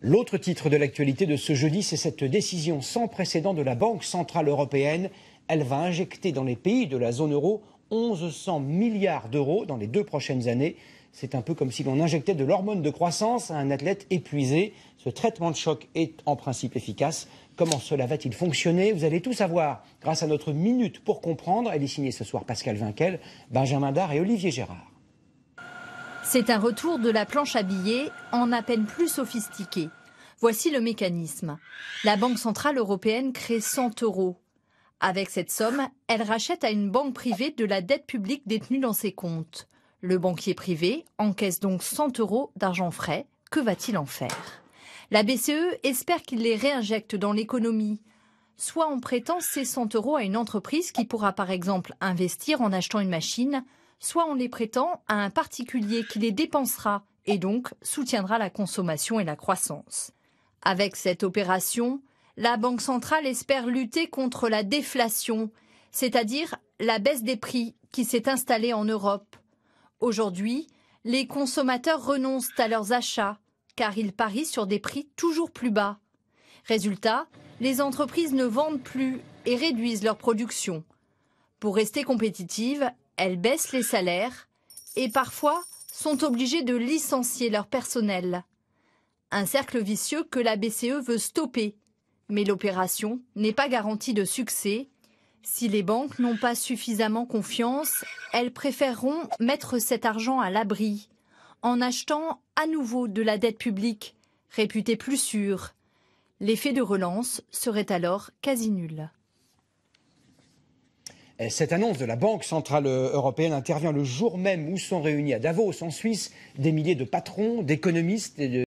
L'autre titre de l'actualité de ce jeudi, c'est cette décision sans précédent de la Banque centrale européenne. Elle va injecter dans les pays de la zone euro 1100 milliards d'euros dans les 2 prochaines années. C'est un peu comme si l'on injectait de l'hormone de croissance à un athlète épuisé. Ce traitement de choc est en principe efficace. Comment cela va-t-il fonctionner? Vous allez tout savoir grâce à notre Minute pour comprendre. Elle est signée ce soir Pascal Vinquel, Benjamin Dard et Olivier Gérard. C'est un retour de la planche à billets en à peine plus sophistiqué. Voici le mécanisme. La Banque centrale européenne crée 100 euros. Avec cette somme, elle rachète à une banque privée de la dette publique détenue dans ses comptes. Le banquier privé encaisse donc 100 euros d'argent frais. Que va-t-il en faire? La BCE espère qu'il les réinjecte dans l'économie. Soit en prêtant ces 100 euros à une entreprise qui pourra par exemple investir en achetant une machine, soit en les prêtant à un particulier qui les dépensera et donc soutiendra la consommation et la croissance. Avec cette opération, la Banque centrale espère lutter contre la déflation, c'est-à-dire la baisse des prix qui s'est installée en Europe. Aujourd'hui, les consommateurs renoncent à leurs achats car ils parient sur des prix toujours plus bas. Résultat, les entreprises ne vendent plus et réduisent leur production. Pour rester compétitives, elles baissent les salaires et parfois sont obligées de licencier leur personnel. Un cercle vicieux que la BCE veut stopper. Mais l'opération n'est pas garantie de succès. Si les banques n'ont pas suffisamment confiance, elles préféreront mettre cet argent à l'abri en achetant à nouveau de la dette publique, réputée plus sûre. L'effet de relance serait alors quasi nul. Cette annonce de la Banque centrale européenne intervient le jour même où sont réunis à Davos, en Suisse, des milliers de patrons, d'économistes et de